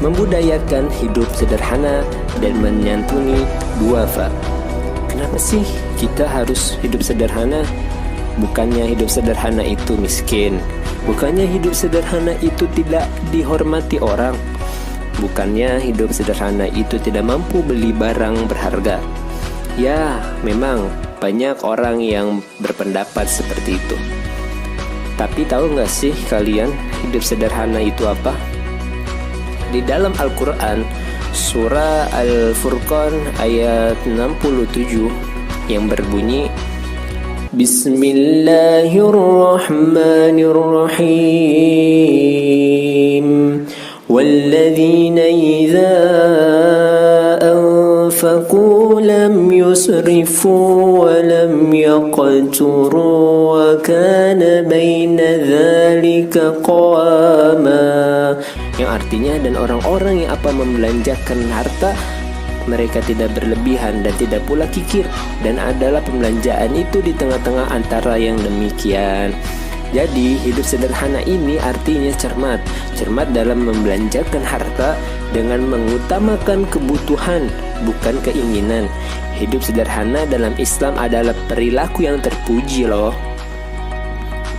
membudayakan hidup sederhana dan menyantuni duafa. Kenapa sih kita harus hidup sederhana? Bukannya hidup sederhana itu miskin? Bukannya hidup sederhana itu tidak dihormati orang? Bukannya hidup sederhana itu tidak mampu beli barang berharga? Ya, memang banyak orang yang berpendapat seperti itu. Tapi tahu gak sih kalian hidup sederhana itu apa? Di dalam Al-Quran, surah Al-Furqan ayat 67 yang berbunyi, Bismillahirrahmanirrahim. وَالَّذِينَ إِذَا أَنفَقُوا لَمْ يُسْرِفُوا وَلَمْ يَقْتُرُوا وَكَانَ بَيْنَ ذَلِكَ قَوَامًا. Yang artinya, dan orang-orang yang membelanjakan harta, mereka tidak berlebihan dan tidak pula kikir, dan adalah pembelanjaan itu di tengah-tengah antara yang demikian. Jadi hidup sederhana ini artinya cermat dalam membelanjakan harta dengan mengutamakan kebutuhan, bukan keinginan. Hidup sederhana dalam Islam adalah perilaku yang terpuji loh.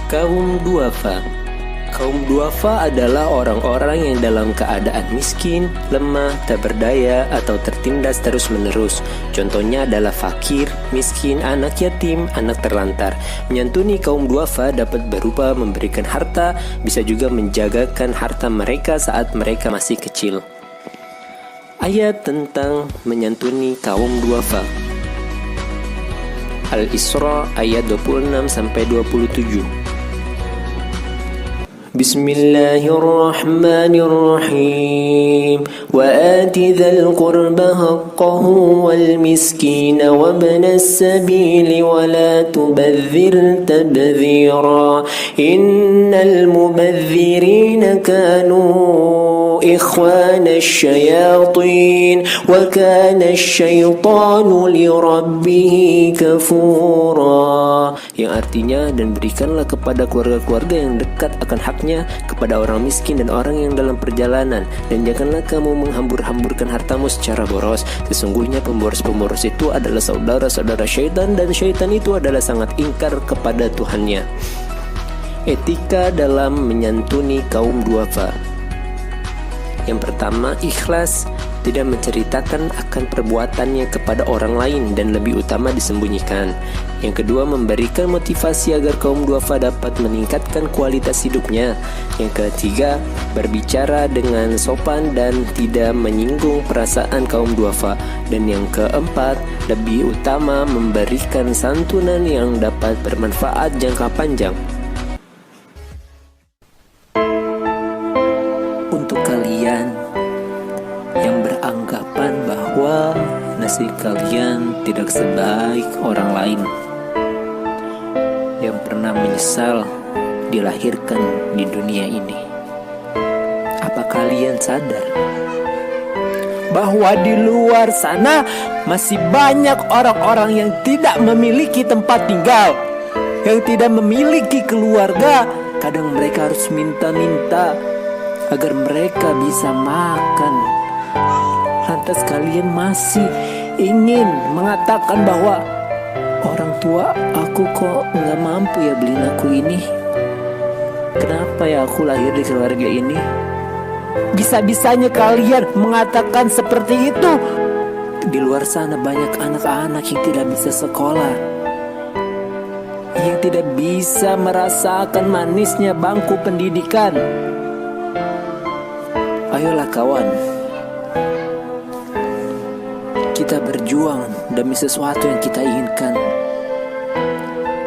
Kaum duafa. Kaum duafa adalah orang-orang yang dalam keadaan miskin, lemah, tak berdaya, atau tertindas terus-menerus. Contohnya adalah fakir, miskin, anak yatim, anak terlantar. Menyantuni kaum duafa dapat berupa memberikan harta, bisa juga menjagakan harta mereka saat mereka masih kecil. Ayat tentang menyantuni kaum duafa. Al-Isra ayat 26-27. Bismillahirrahmanirrahim. وآت ذا القربى حقه والمسكين وابن السبيل ولا تبذر تبذيرا إن المبذرين كانوا إخوان الشياطين وكان الشيطان لربه كفورا. Yang artinya, dan berikanlah kepada keluarga-keluarga yang dekat akan haknya, kepada orang miskin dan orang yang dalam perjalanan, dan janganlah kamu menghambur-hamburkan hartamu secara boros. Sesungguhnya pemboros-pemboros itu adalah saudara-saudara syaitan, dan syaitan itu adalah sangat ingkar kepada Tuhannya. Etika dalam menyantuni kaum duafa. Yang pertama, ikhlas, tidak menceritakan akan perbuatannya kepada orang lain dan lebih utama disembunyikan. Yang kedua, memberikan motivasi agar kaum duafa dapat meningkatkan kualitas hidupnya. Yang ketiga, berbicara dengan sopan dan tidak menyinggung perasaan kaum duafa. Dan yang keempat, lebih utama memberikan santunan yang dapat bermanfaat jangka panjang. Untuk kalian yang beranggapan bahwa nasib kalian tidak sebaik orang lain, yang pernah menyesal dilahirkan di dunia ini, apa kalian sadar bahwa di luar sana masih banyak orang-orang yang tidak memiliki tempat tinggal, yang tidak memiliki keluarga? Kadang mereka harus minta-minta agar mereka bisa makan. Lantas kalian masih ingin mengatakan bahwa orang tua aku kok nggak mampu ya beliin aku ini. Kenapa ya aku lahir di keluarga ini? Bisa-bisanya kalian mengatakan seperti itu. Di luar sana banyak anak-anak yang tidak bisa sekolah, yang tidak bisa merasakan manisnya bangku pendidikan. Ayolah kawan, kita berjuang demi sesuatu yang kita inginkan.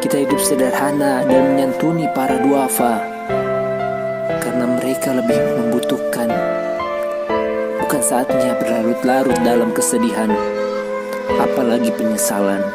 Kita hidup sederhana dan menyantuni para duafa, karena mereka lebih membutuhkan. Bukan saatnya berlarut-larut dalam kesedihan, apalagi penyesalan.